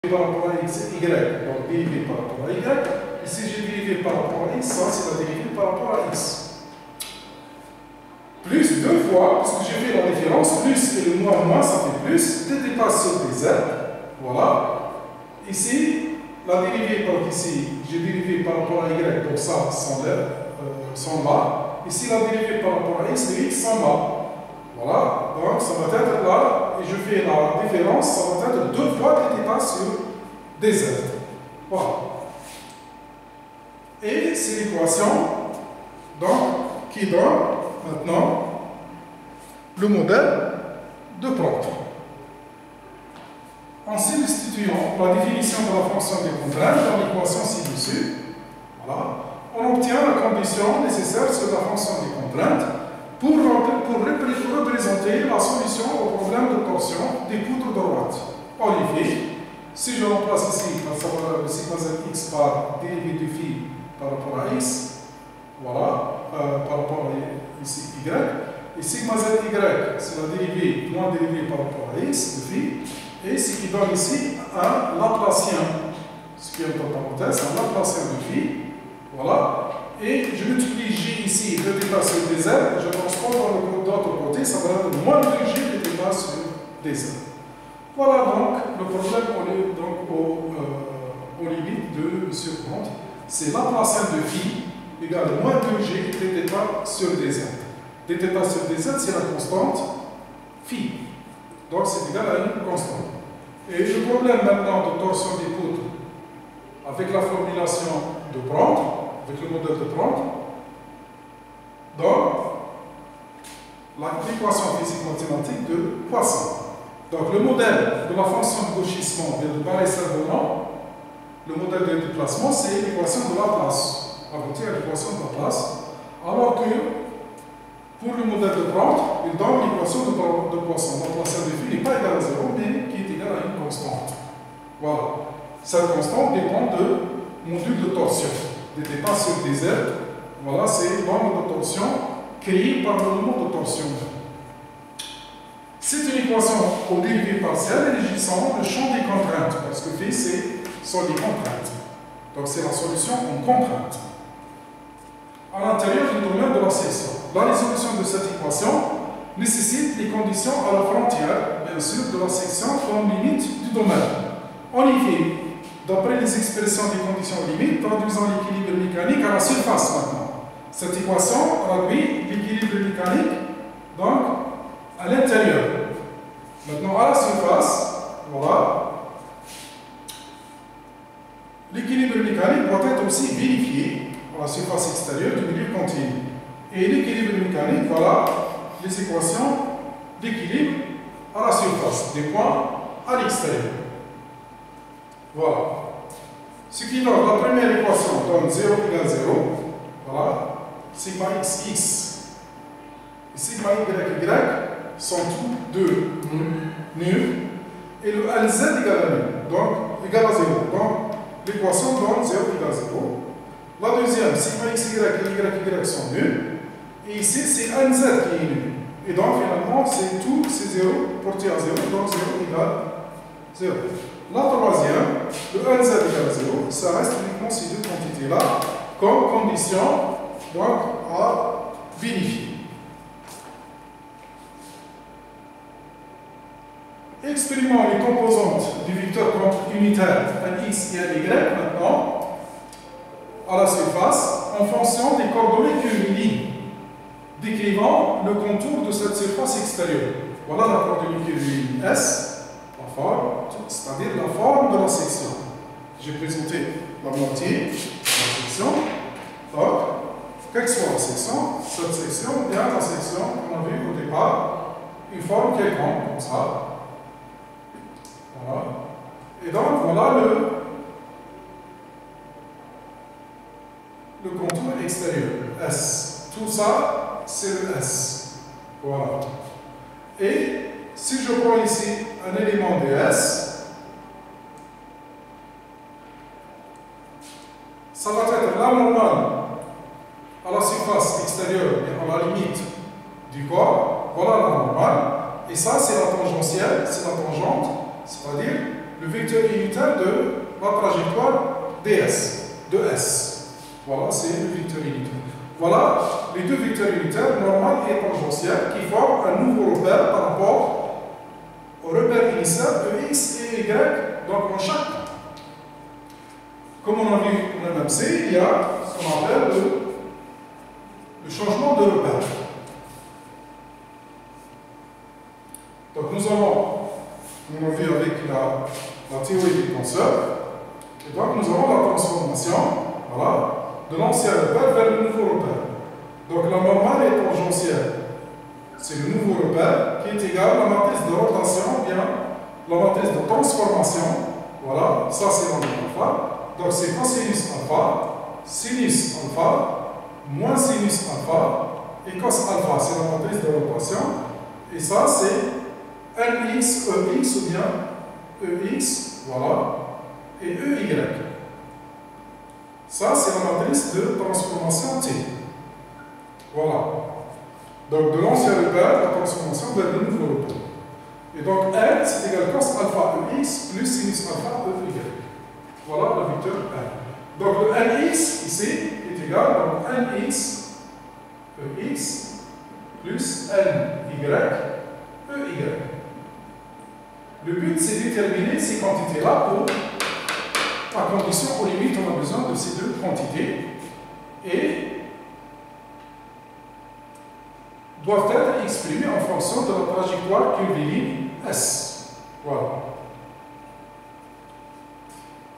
par rapport à x, y, donc dérivé par rapport à y. Et si j'ai dérivé par rapport à x, ça c'est la dérivée par rapport à x. Plus deux fois, parce que j'ai fait la différence, plus et le moins, ça fait plus, d dépasse sur dz. Voilà. Ici, la dérivée, donc ici, j'ai dérivé par rapport à y, donc ça s'en va. Ici, la dérivée par rapport à x, le x s'en va. Voilà, donc ça va être là, et je fais la différence, ça va être deux fois d dépasse sur dz. Voilà. Et c'est l'équation donc qui donne maintenant le modèle de Prandtl. En substituant la définition de la fonction des contraintes dans l'équation ci-dessus, voilà, on obtient la condition nécessaire sur la fonction des contraintes pour représenter la solution au problème de torsion des poutres droites. En effet, si je remplace ici, à savoir le sigma zx par dérivée du phi par rapport à x, voilà, par rapport à ici y, et sigma zy, c'est la dérivée, moins dérivée par rapport à x, le phi, et ce qui donne ici un Laplacien, ce qui est entre parenthèses, un Laplacien de phi, voilà, et je multiplie g ici, 2 dépasse sur dz, je transforme dans l'autre côté, ça va être moins 2g 2 dépasse sur dz. Voilà donc le problème aux limites de M. Prandtl, c'est Laplacien de phi égale moins 2g dθ sur dz. dθ sur dz, c'est la constante phi. Donc c'est égal à une constante. Et le problème maintenant de torsion des poutres avec la formulation de Prandtl, avec le modèle de Prandtl, donc l'équation physique-mathématique de Poisson. Donc le modèle de la fonction de gauchissement vient de Bailly-Cervenant. Le modèle de déplacement, c'est l'équation de Laplace, aboutir à l'équation de Laplace, alors que pour le modèle de Prandtl, il donne l'équation de Poisson. Laplacien de phi n'est pas égal à 0, mais qui est égal à une constante. Voilà. Cette constante dépend de module de torsion. dθ sur dz, voilà, c'est l'angle de torsion créé par le moment de torsion. C'est une équation aux dérivées partielles régissant le champ des contraintes, parce que phi, sont des contraintes. Donc c'est la solution en contrainte. À l'intérieur du domaine de la section. La résolution de cette équation nécessite les conditions à la frontière, bien sûr, de la section comme limite du domaine. En effet, d'après les expressions des conditions limites, traduisant l'équilibre mécanique à la surface maintenant. Cette équation traduit l'équilibre mécanique donc à l'intérieur. Maintenant, à la surface, voilà, l'équilibre mécanique doit être aussi vérifié à la surface extérieure du milieu continu. Et l'équilibre mécanique, voilà les équations d'équilibre à la surface, des points à l'extérieur. Voilà. Ce qui donne la première équation donne 0 égale 0. Voilà. Sigma xx et sigma yy sont tous deux nuls. Et le lz égale à nul. Donc, égale à 0. Donc, l'équation donne 0 égale 0. La deuxième, sigma xy et y sont nuls. Et ici, c'est nz qui est nul. Et donc, finalement, c'est tout ces 0 portés à 0. Donc, 0 égale 0. La troisième, le nz égale 0, ça reste uniquement ces deux quantités-là comme condition donc, à vérifier. Exprimons les composantes du vecteur unitaire x et y maintenant à la surface en fonction des coordonnées curviligne, décrivant le contour de cette surface extérieure. Voilà la coordonnée curviligne S, la forme, c'est-à-dire la forme de la section. J'ai présenté la moitié de la section. Donc, quelle que soit la section, cette section, bien la section qu'on a vue au départ, une forme quelconque, comme ça. Voilà. Et donc, voilà le contour extérieur, S. Tout ça, c'est le S. Voilà. Et si je prends ici un élément ds, ça va être la normale à la surface extérieure et à la limite du corps. Voilà la normale. Et ça, c'est la tangentielle, c'est la tangente, c'est-à-dire le vecteur unitaire de la trajectoire ds, de S. Voilà, c'est le vecteur unitaire. Voilà les deux vecteurs unitaires, normal et tangentiel, qui forment un nouveau repère par rapport au repère initial de X et Y, donc en chaque temps. Comme on a vu en MMC, il y a ce qu'on appelle le changement de repère. Donc nous avons vu avec la théorie du tenseur, et donc nous avons la transformation, voilà, de l'ancien repère vers le nouveau repère. Donc la normale est tangentielle. C'est le nouveau repère qui est égal à la matrice de rotation, ou bien la matrice de transformation. Voilà, ça c'est l'angle alpha. Donc c'est cosinus alpha, sinus alpha, moins sinus alpha, et cos alpha, c'est la matrice de rotation. Et ça c'est Lx, Ex ou bien Ex, voilà, et Ey. Ça, c'est la matrice de transformation T. Voilà. Donc, de l'ancien repère, la transformation vers le nouveau repère. Et donc, L, c'est égal à cos alpha Ex plus sinus alpha Ey. Voilà le vecteur L. Donc, le Lx, ici, est égal à Lx, Ex, plus Ly, Ey. Le but, c'est de déterminer ces quantités-là pour, à condition, aux limites, on a besoin de ces deux quantités et doivent être exprimées en fonction de la trajectoire curviligne S. Voilà.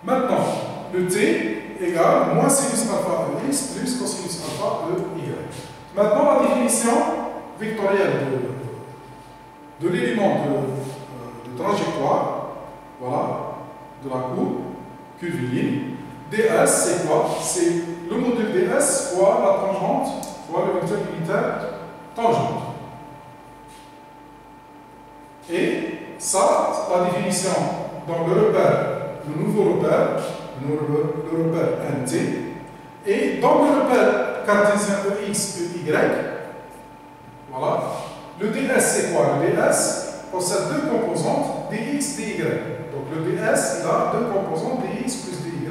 Maintenant, le T égale moins sinus alpha Ex plus cosinus alpha Ey. Maintenant, la définition vectorielle de l'élément de trajectoire, voilà, de la courbe curviligne. ds, c'est quoi? C'est le module ds fois la tangente, fois le vecteur unitaire tangente. Et ça, la définition dans le repère, le nouveau repère, le repère nt, et dans le repère cartésien Ex, Ey, voilà, le ds, c'est quoi? Le ds possède deux composantes, dx, dy. Donc le ds, il a deux composantes, dx plus dy.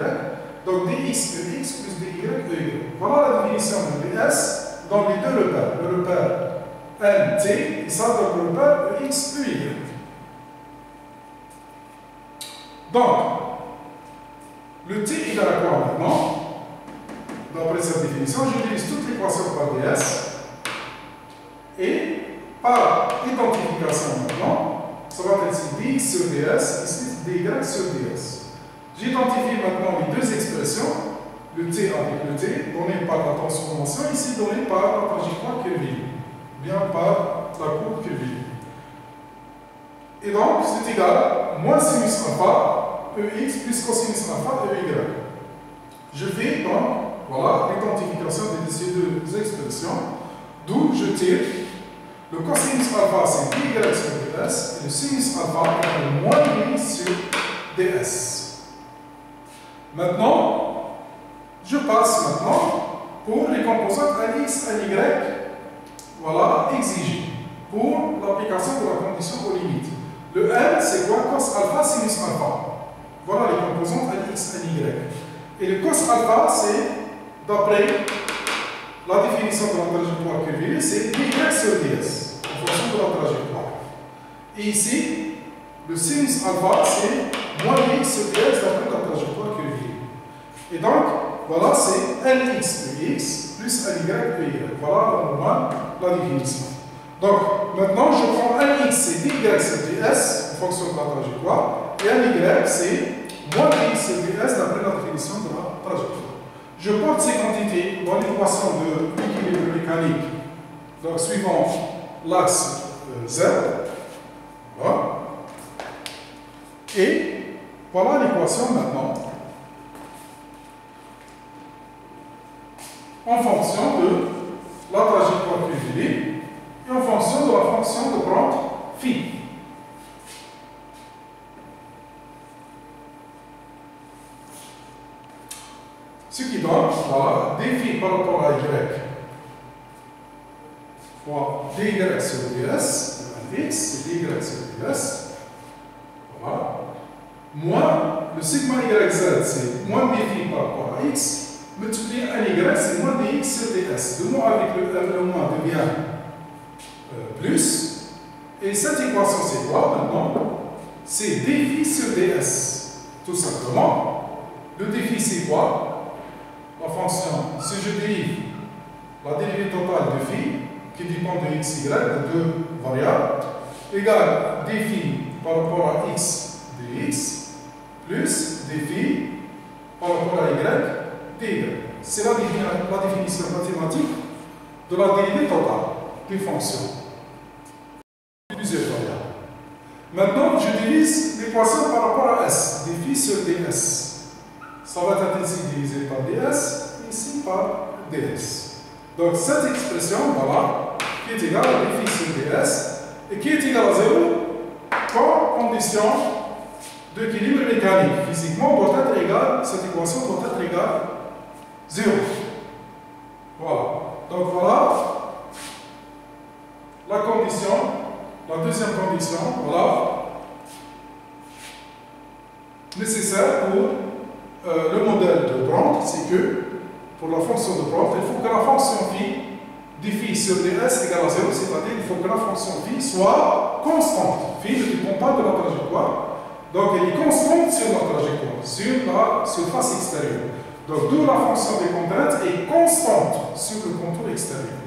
Donc dx, Ex plus dy, Ey. Voilà la définition de ds dans les deux repères. Le repère nt et ça dans le repère Ex, Ey. Donc, le t égale à quoi maintenant? D'après cette définition, j'utilise toute l'équation par ds et par identification maintenant, ça va être ici dx sur ds, ici dy sur ds. J'identifie maintenant les deux expressions, le t avec le t, donné par la transformation, ici donné par la trajectoire curviligne, bien par la courbe curviligne. Et donc, c'est égal à moins sinus alpha, Ex plus cosinus alpha, Ey. Je fais donc, voilà, l'identification de ces deux expressions, d'où je tire le cosinus alpha, c'est dy sur ds, et le sinus alpha est moins dy sur ds. Maintenant, je passe maintenant pour les composantes Lx, Ly, voilà, exigées pour l'application de la condition aux limites. Le L, c'est quoi? Cos alpha, sinus alpha. Voilà les composantes Lx, Ly. Et le cos alpha, c'est, d'après la définition de la trajectoire curviligne, c'est dy sur ds, en fonction de la trajectoire. Et ici, le sinus alpha, c'est moins dy sur ds d'après la trajectoire curviligne. Et donc, voilà, c'est Lx Ex plus Ly Ey. Voilà la normale, la définition. Donc, maintenant, je prends Lx, c'est dy sur ds, en fonction de la trajectoire, et Ly, c'est moins dy sur ds d'après la définition de la trajectoire. Je porte ces quantités dans l'équation de l'équilibre mécanique, donc suivant l'axe Z. Voilà. Et voilà l'équation maintenant en fonction de la trajectoire curviligne et en fonction de la fonction de pente phi. Ce qui donne, voilà, dφ par rapport à y fois dy sur ds, Lx, c'est dy sur ds. Voilà. moins le sigma YZ, c'est moins dφ par rapport à x, multiplié à y, c'est moins dx sur ds. Le moins avec le moins devient plus. Et cette équation, c'est quoi maintenant? C'est dφ sur ds, tout simplement. Le dφ, c'est quoi? La fonction, si je dérive la dérivée totale de phi, qui dépend de x, y, de deux variables, égale dφ par rapport à x dx, plus dφ par rapport à y dy. C'est la définition mathématique de la dérivée totale des fonctions. Plusieurs variables. Maintenant, je divise l'équation par rapport à s, dφ sur ds. Ça va être ici divisé par ds, ici par ds. Donc cette expression, voilà, qui est égale à dφ sur ds, et qui est égale à 0 quand condition d'équilibre mécanique. Physiquement, doit être égale, cette équation doit être égale à 0. Voilà. Donc voilà la condition, la deuxième condition, voilà, nécessaire pour le modèle de Brandt, c'est que pour la fonction de Brandt, il faut que la fonction phi dφ sur ds égale à 0, c'est-à-dire il faut que la fonction phi soit constante. Phi ne dépend pas de la trajectoire, donc elle est constante sur la trajectoire, sur la surface extérieure. Donc d'où la fonction des contraintes est constante sur le contour extérieur.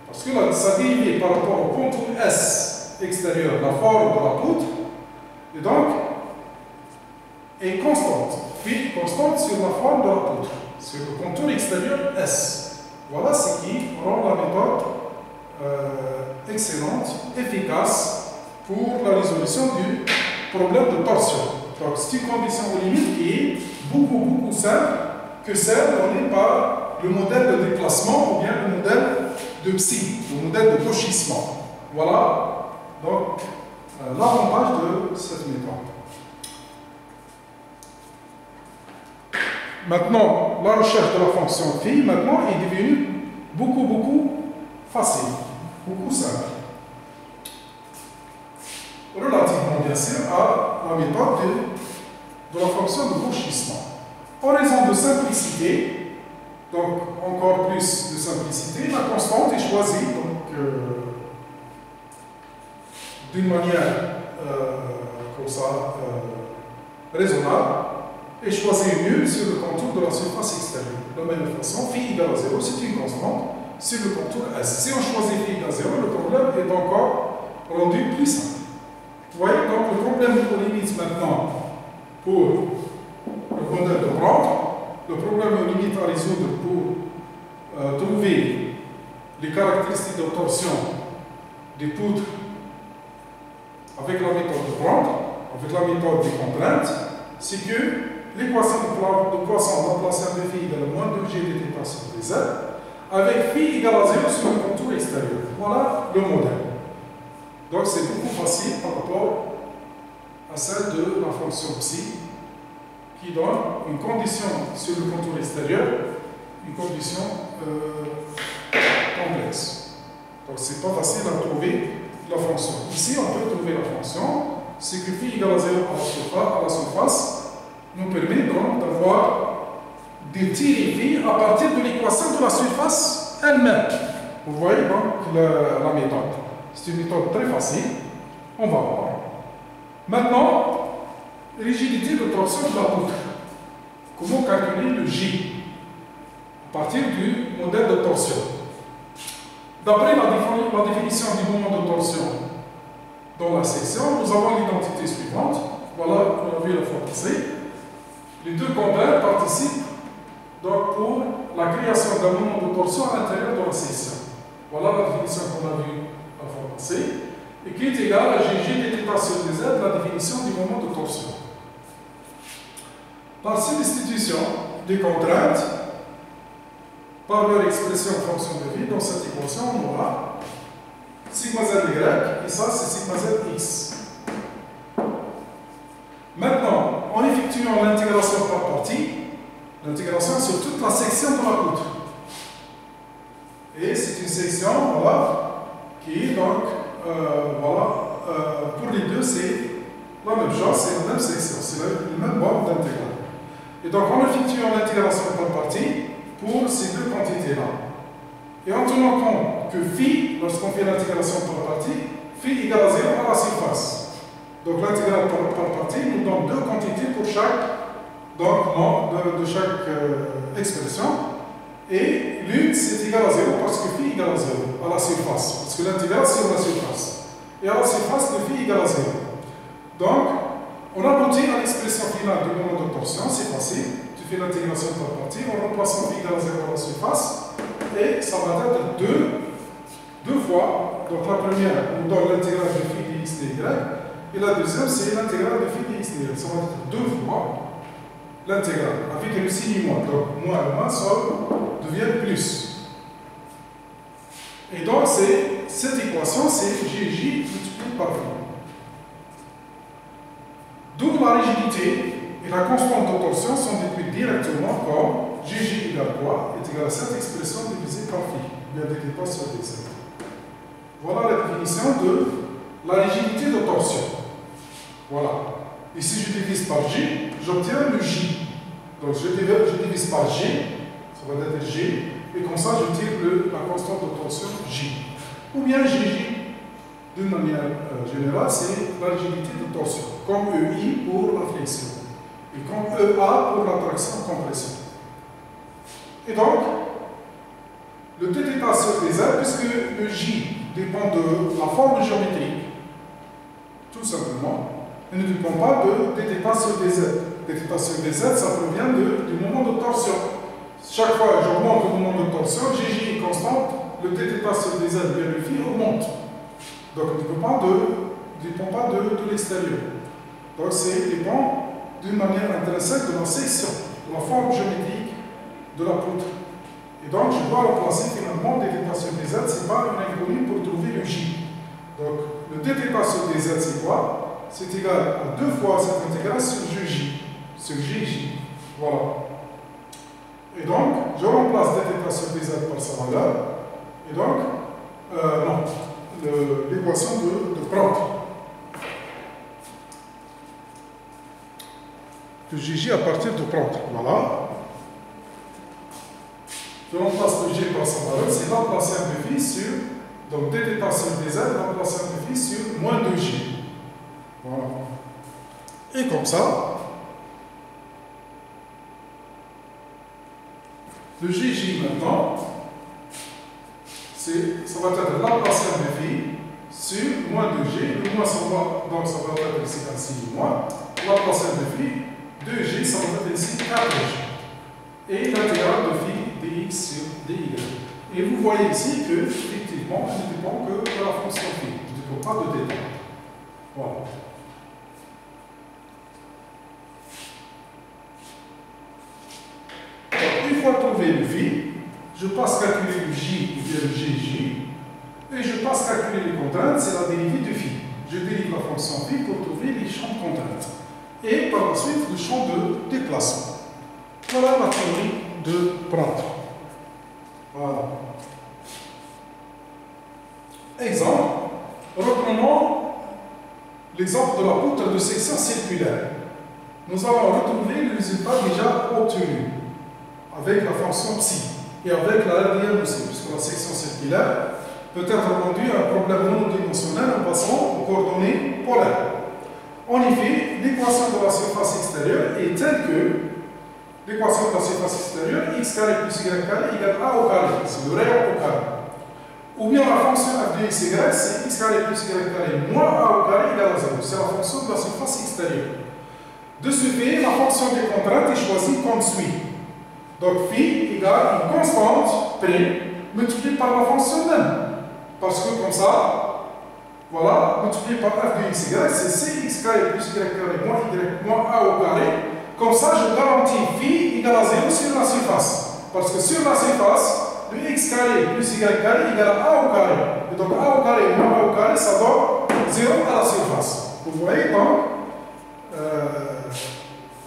Parce que sa dérivée par rapport au contour S extérieur, la forme de la poutre, et donc est constante. Phi constante sur la forme de la poutre, sur le contour extérieur S. Voilà ce qui rend la méthode excellente, efficace pour la résolution du problème de torsion. Donc c'est une condition aux limites qui est beaucoup simple que celle donnée par le modèle de déplacement ou bien le modèle de psi, le modèle de gauchissement. Voilà donc l'avantage de cette méthode. Maintenant, la recherche de la fonction phi maintenant est devenue beaucoup facile, beaucoup simple. Relativement bien sûr à la méthode de la fonction de gauchissement. En raison de simplicité, donc encore plus de simplicité, la constante est choisie donc d'une manière comme ça raisonnable et choisie mieux sur le contour de la surface extérieure. De la même façon, phi égale à 0, c'est une constante sur le contour S. Si on choisit phi égale à 0, le problème est encore rendu plus simple. Vous voyez, donc le problème aux limites maintenant pour le modèle de Brandt, le problème aux limites à résoudre pour trouver les caractéristiques de torsion des poutres avec la méthode de Brandt, avec la méthode des contraintes, c'est que l'équation de Poisson Laplacienne de phi égale à moins 2g dθ sur dz, avec phi égale à 0 sur le contour extérieur. Voilà le modèle. Donc c'est beaucoup facile par rapport à celle de la fonction psi, qui donne une condition sur le contour extérieur, une condition complexe. Donc c'est pas facile à trouver la fonction. Ici, on peut trouver la fonction, c'est que phi égale à 0 à la surface nous permet donc d'avoir des tirs phi à partir de l'équation de la surface elle-même. Vous voyez donc la méthode. C'est une méthode très facile. On va voir. Maintenant, rigidité de torsion de la poutre. Comment calculer le J à partir du modèle de torsion? D'après la définition du moment de torsion dans la section, nous avons l'identité suivante. Voilà, on a vu la fois passée. Les deux contraintes participent donc pour la création d'un moment de torsion à l'intérieur de la section. Voilà la définition qu'on a vue la fois passée, et qui est égale à Gg dθ sur dz, la définition du moment de torsion. Par substitution des contraintes, par leur expression en fonction de vie, dans cette équation, on aura sigma z y, et ça c'est sigma z x. Maintenant, en effectuant l'intégration par partie, l'intégration sur toute la section de la poutre. Et c'est une section, voilà, qui est donc, voilà, pour les deux, c'est la même chose, c'est la même section, c'est la même bande d'intégrale. Et donc, on effectue une intégration par partie pour ces deux quantités-là. Et en tenant compte que phi, lorsqu'on fait l'intégration par partie, phi égale à 0 à la surface. Donc, l'intégrale par partie nous donne deux quantités pour chaque, de chaque expression. Et l'une, c'est égal à 0 parce que phi égale à 0 à la surface. Parce que l'intégrale, c'est sur la surface. Et à la surface, le phi égale à 0. Donc, on aboutit à l'expression finale du moment de torsion, c'est facile. Tu fais l'intégration par partie, on remplace phi égale à 0 à la surface, et ça va être deux fois. Donc la première, on donne l'intégrale de phi dx dy, et la deuxième, c'est l'intégrale de phi dx dy. Ça va être deux fois l'intégrale, avec le signe moins. Donc moins et moins, ça devient plus. Et donc, cette équation, c'est Gj multiplié par phi. D'où la rigidité et la constante de torsion sont déduites directement comme Gj égale quoi est égal à cette expression divisée par phi, bien découpée sur dz. Voilà la définition de la rigidité de torsion. Voilà. Et si je divise par J, j'obtiens le J. Donc je divise par J, ça va être J, et comme ça je tire la constante de torsion J. Ou bien Gj. D'une manière générale, c'est la rigidité de torsion, comme EI pour la flexion, et comme EA pour la traction-compression. Et donc, le dθ sur dz, puisque le J dépend de la forme géométrique, tout simplement, il ne dépend pas de dθ sur dz. Dθ sur dz, ça provient du moment de torsion. Chaque fois que j'augmente le moment de torsion, Gj est constante, le dθ sur dz bien le phi augmente. Donc, il ne dépend pas de l'extérieur. Donc, ça dépend d'une manière intrinsèque de la section, de la forme géométrique de la poutre. Et donc, je dois remplacer finalement dθ sur dz, ce n'est pas une inconnue pour trouver le J. Donc, le dθ sur dz, c'est quoi? C'est égal à deux fois cette intégrale sur Gj, sur Gj. Voilà. Et donc, je remplace dθ sur dz par sa valeur. Et donc, non. L'équation de Prandtl. Le Gj à partir de Prandtl. Voilà. Je remplace le G par sa valeur, c'est l'Laplacien de phi sur, donc dθ sur dz, l'Laplacien de phi sur moins 2J. Voilà. Et comme ça, le Gj maintenant, ça va être Laplacien de phi sur moins 2G. Le moins, ça va, donc ça va être ici un signe moins. Laplacien de phi, 2G, ça va être ici 4G. Et l'intégrale de phi dx sur dy. Et vous voyez ici que, effectivement, je ne dépend que de la fonction phi. Je ne dépend pas de dθ. Voilà. Donc, une fois trouvé le phi, je passe calculer le J ou bien le Gj, et je passe calculer les contraintes, c'est la dérivée du phi. Je dérive la fonction phi pour trouver les champs de contraintes. Et par la suite, le champ de déplacement. Voilà la théorie de Prandtl. Voilà. Exemple, reprenons l'exemple de la poutre de section circulaire. Nous allons retrouver le résultat déjà obtenu avec la fonction psi et avec la RDM aussi, puisque la section circulaire peut être rendue à un problème monodimensionnel en passant aux coordonnées polaires. En effet, l'équation de la surface extérieure est telle que l'équation de la surface extérieure, x carré plus y carré égale a au carré, c'est le rayon au carré. Ou bien la fonction f de x, y, c'est x carré plus y carré moins a au carré égale à 0. C'est la fonction de la surface extérieure. De ce fait, la fonction des contraintes est choisie comme suit. Donc, phi égale une constante prime multipliée par la fonction même. Parce que comme ça, voilà, multiplié par f de x, y, c'est cx carré plus y carré moins a au carré. Comme ça, je garantis phi égale à 0 sur la surface. Parce que sur la surface, le x carré plus y carré égale à a au carré. Et donc a au carré moins a au carré, ça donne 0 à la surface. Vous voyez donc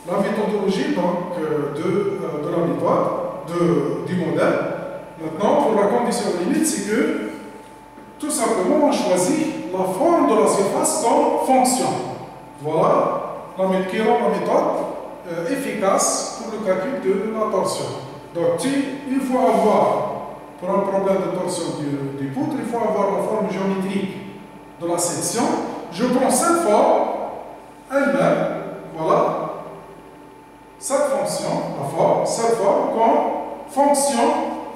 la méthodologie donc, de la méthode, du modèle. Maintenant, pour la condition limite, c'est que tout simplement on choisit la forme de la surface comme fonction. Voilà qui rend la méthode efficace pour le calcul de la torsion. Donc, il faut avoir, pour un problème de torsion du poutre, il faut avoir la forme géométrique de la section. Je prends cette forme elle-même, voilà, cette fonction, cette forme comme fonction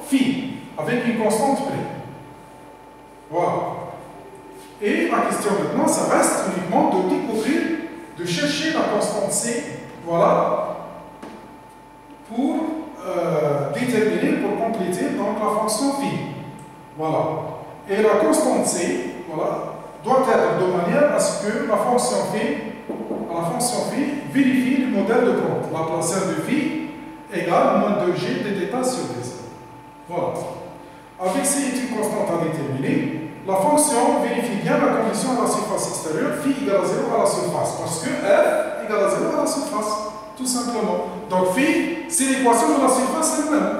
phi, avec une constante près. Voilà. Et la question maintenant, ça reste uniquement de découvrir, de chercher la constante C, voilà, pour déterminer, pour compléter donc la fonction phi. Voilà. Et la constante C, voilà, doit être de manière à ce que la fonction phi vérifie le modèle de Pront. La Laplacienne de phi égale moins 2g dθ sur dz. Voilà. Avec C est une constante à déterminer, la fonction vérifie bien la condition de la surface extérieure, phi égale à 0 à la surface, parce que f égale à 0 à la surface, tout simplement. Donc phi, c'est l'équation de la surface elle-même,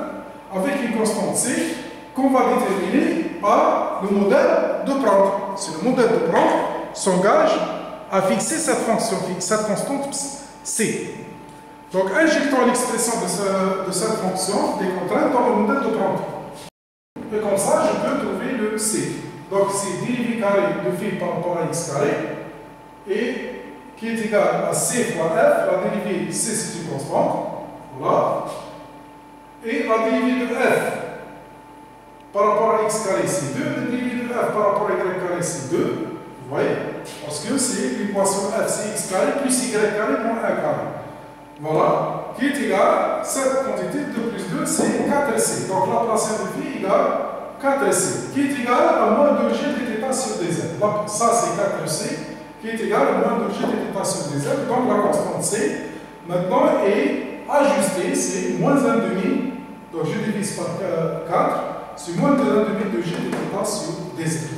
avec une constante C qu'on va déterminer par le modèle de Pront. C'est le modèle de Pront s'engage à fixer cette fonction, cette constante C. Donc injectons l'expression de cette fonction des contraintes dans le modèle de Pront. Et comme ça, je peux trouver le C. Donc c'est dérivé carré de phi par rapport à x carré, et qui est égal à C fois f. La dérivée C, c'est une constante. Voilà. Et la dérivée de f par rapport à x carré, c'est 2. La dérivée de f par rapport à y carré, c'est 2. Vous voyez? Parce que c'est l'équation f, c'est x carré plus y carré moins 1 carré. Voilà. Qui est égal, cette quantité de plus 2, c'est 4c. Donc la Laplacienne de phi égale 4c, qui est égal à moins 2g dθ sur dz. Donc ça, c'est 4c, qui est égal à moins 2g dθ sur dz. Donc la constante c, maintenant, est ajustée, c'est moins 1,5. Donc je divise par 4, c'est moins 1,5 de g dθ sur dz.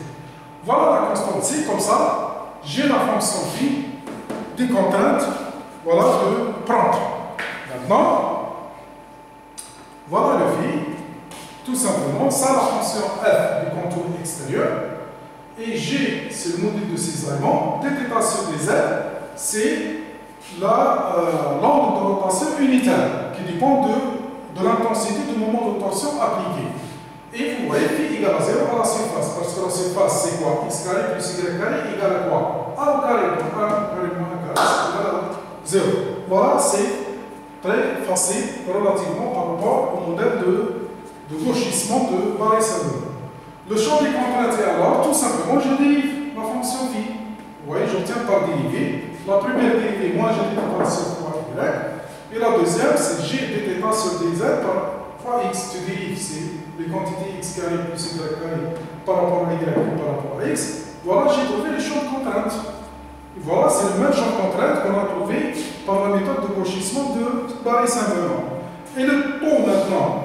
Voilà la constante c, comme ça, j'ai la fonction phi des contraintes, voilà, de Pront. Maintenant, voilà le phi, tout simplement, ça la fonction f du contour extérieur, et g, c'est le module de cisaillement, dθ sur dz, c'est l'angle de rotation unitaire, qui dépend de l'intensité du moment de torsion appliqué. Et vous voyez, phi égale à 0 à la surface, parce que la surface, c'est quoi? X carré plus y carré égale à quoi? A au carré plus 1 carré moins 1 carré, c'est égal à 0. Voilà, c'est très facile relativement par rapport au modèle de gauchissement de Barré-Savoie. Le champ des contraintes est alors, tout simplement, je dérive la fonction phi. Vous voyez, j'obtiens par dérivée. La première dérivée, moins g dθ sur fois y. Et la deuxième, c'est g dθ sur dz par fois x. Tu dérives, c'est les quantités x carré plus y carré par rapport à y par rapport à x. Voilà, j'ai trouvé les champs de contraintes. Et voilà, c'est le même champ de contraintes qu'on a trouvé par la méthode de gauchissement de Barré-Savoie. Et le taux maintenant,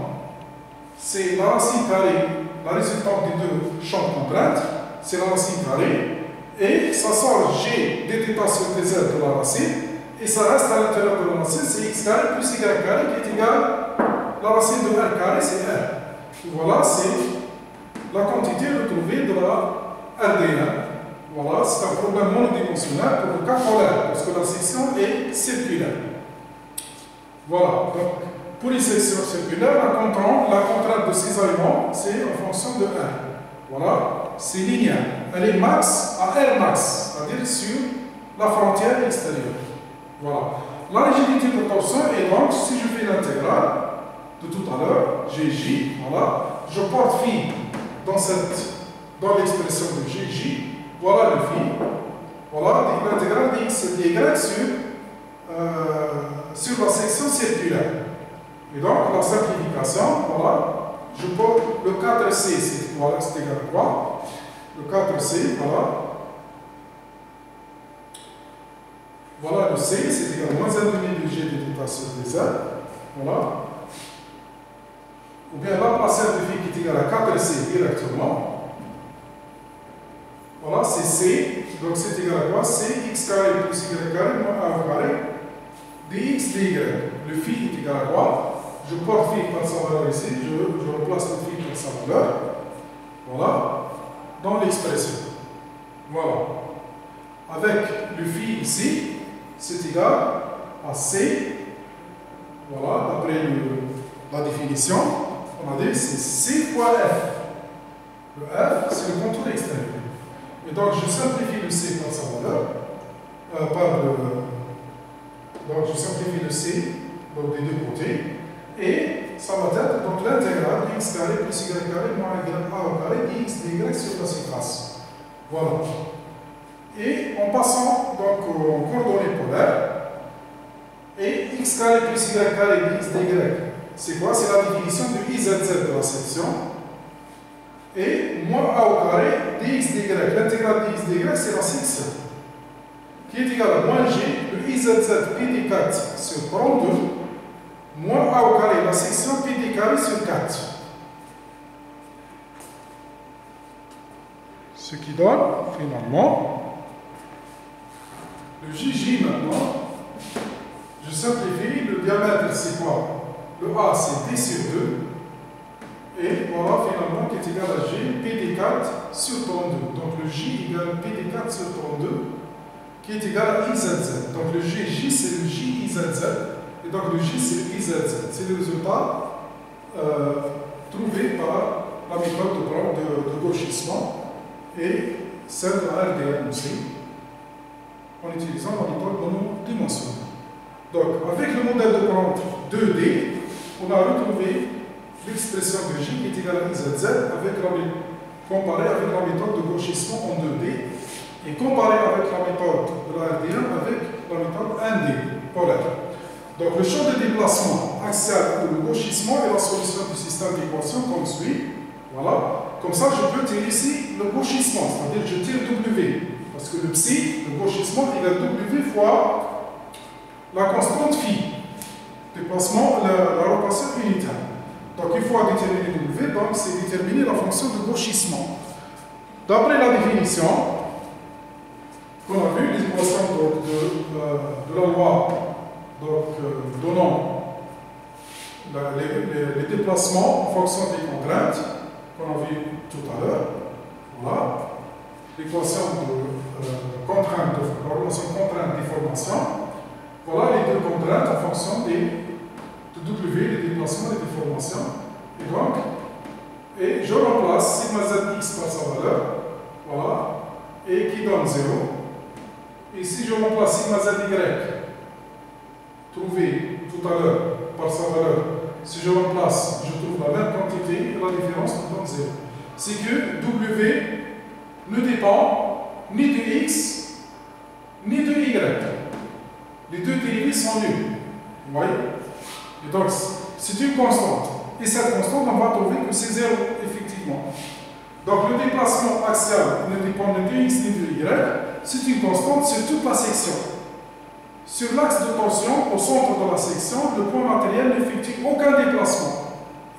c'est la racine carrée, la résultante des deux champs de contraintes, c'est la racine carrée, et ça sort g dθ sur dz de la racine, et ça reste à l'intérieur de la racine, c'est x carré plus y carré qui est égal à la racine de r carré, c'est r. Et voilà, c'est la quantité retrouvée de la RD1. Voilà, c'est un problème monodimensionnel pour le cas polaire, parce que la section est circulaire. Voilà, donc pour les sections circulaires, la contrainte de cisaillement, c'est en fonction de R. Voilà, c'est linéaire. Elle est max à R max, c'est-à-dire sur la frontière extérieure. Voilà. La rigidité de torsion est donc, si je fais l'intégrale de tout à l'heure, Gj, voilà, je porte phi dans l'expression de Gj. Voilà le phi. Voilà l'intégrale de x et dy sur la section circulaire. Et donc, la simplification, voilà, je porte le 4c, c'est voilà, égal à quoi? Le 4c, voilà. Voilà le c, c'est égal à moins 1,5 de g dθ sur dz. Voilà. Ou bien la Laplacienne de phi qui est égale à 4c directement. Voilà, c'est C, donc c'est égal à quoi? C, x carré plus y carré moins 1 au carré, dx dy. Le phi est égal à quoi? Je porte phi par sa valeur ici, je replace le phi par sa valeur. Voilà, dans l'expression. Voilà. Avec le phi ici, c'est égal à C, voilà, d'après la définition, on a dit c'est C fois F. Le F, c'est le contour extérieur. Et donc, je simplifie le C par sa valeur, donc je simplifie le C, donc des deux côtés, et ça va être donc l'intégrale de x carré plus y carré moins a au carré dx dy sur la surface. Voilà. Et en passant donc aux coordonnées polaires, et x carré plus y carré dx dy, c'est quoi? C'est la définition de izz de la section. Et moins a au carré dx dy, l'intégrale dx dy, c'est la section, qui est égale à moins g, le izz pd4 sur 32, moins a au carré, la section pd carré sur 4. Ce qui donne, finalement, le JJ maintenant, je simplifie, le diamètre c'est quoi? Le A c'est D sur 2, et voilà finalement qui est égal à G, PD4 sur 32. Donc le J égale PD4 sur 32, qui est égal à IZZ. Donc le GJ c'est le JIZZ, et donc le J c'est le IZZ. C'est le résultat trouvé par la méthode de gauchissement et celle de la RDM aussi, en utilisant la méthode monodimensionnelle. Donc avec le modèle de Brandt 2D, on a retrouvé l'expression de J qui est égale à IZZ comparée avec la méthode de gauchissement en 2D et comparée avec la méthode de la RD1 avec la méthode 1D polaire. Donc le champ de déplacement axial ou le gauchissement est la solution du système d'équation comme suit. Voilà. Comme ça, je peux tirer ici le gauchissement, c'est-à-dire je tire W. Parce que le psi, le gauchissement, égale W fois la constante phi. Déplacement, la rotation unitaire. Donc il faut déterminer W, donc c'est déterminer la fonction de gauchissement. D'après la définition qu'on a vue, les équations de la loi donnant les déplacements en fonction des contraintes qu'on a vu tout à l'heure. Voilà. L'équation de la relation contrainte-déformation. Voilà les deux contraintes en fonction de W, les déplacements et les déformations. Et je remplace sigma zx par sa valeur, voilà, et qui donne 0. Et si je remplace sigma zy, trouvé tout à l'heure par sa valeur, si je remplace, je trouve la même quantité et la différence me donne 0. C'est que W ne dépend ni de x ni de y. Les deux dérivés sont nuls. Vous voyez? Et donc, c'est une constante. Et cette constante, on va trouver que c'est 0, effectivement. Donc, le déplacement axial ne dépend ni de x ni de y. C'est une constante sur toute la section. Sur l'axe de tension, au centre de la section, le point matériel n'effectue aucun déplacement.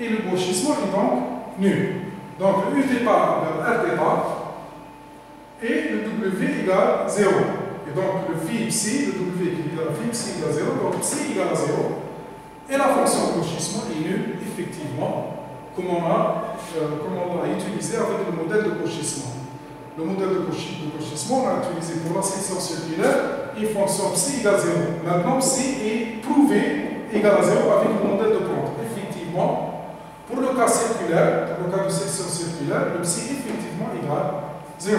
Et le gauchissement est donc nul. Donc, le U départ égale R départ. Et le W égale 0. Et donc, le phi psi, le W qui est égal à phi psi égale 0, donc psi égale à 0. Et la fonction de gauchissement est nulle, effectivement, comme on l'a utilisé avec le modèle de gauchissement. Le modèle de gauchissement, on a utilisé pour la section circulaire une fonction psi égale 0. Maintenant, psi est prouvé égal à 0 avec le modèle de Brandt. Effectivement, pour le cas circulaire, pour le cas de section circulaire, le psi effectivement égale 0.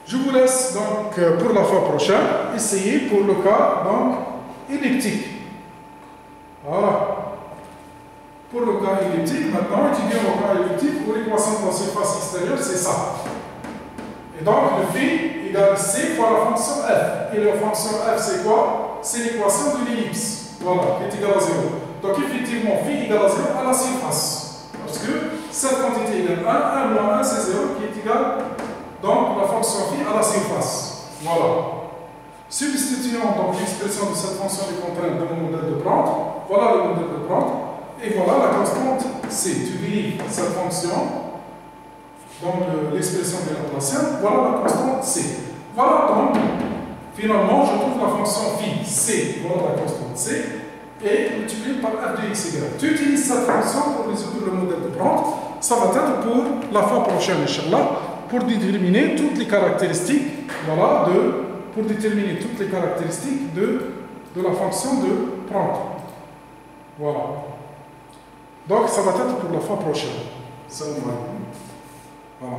Je vous laisse donc pour la fois prochaine essayer pour le cas donc elliptique. Voilà. Pour le cas elliptique, maintenant, étudions le cas elliptique où l'équation de la surface extérieure, c'est ça. Et donc, le phi égale c fois la fonction f. Et la fonction f, c'est quoi? C'est l'équation de l'ellipse. Voilà, qui est égale à 0. Donc, effectivement, phi égale à 0 à la surface. Parce que cette quantité égale 1, 1 moins 1, c'est 0, qui est égal donc la fonction phi à la surface. Voilà. Substituons donc l'expression de cette fonction de contrainte dans le modèle de Brandt. Voilà le modèle de Brandt. Et voilà la constante c. Tu dérives cette fonction, donc l'expression de Laplacienne. Voilà la constante c. Voilà donc, finalement, je trouve la fonction phi c. Voilà la constante c. Et multiplié par f de x égale. Tu utilises cette fonction pour résoudre le modèle de Brandt. Ça va être pour la fois prochaine, Inch'Allah, pour déterminer toutes les caractéristiques, voilà, pour déterminer toutes les caractéristiques de la fonction de prendre. Voilà. Donc, ça va être pour la fois prochaine. Salam alaikum. Voilà.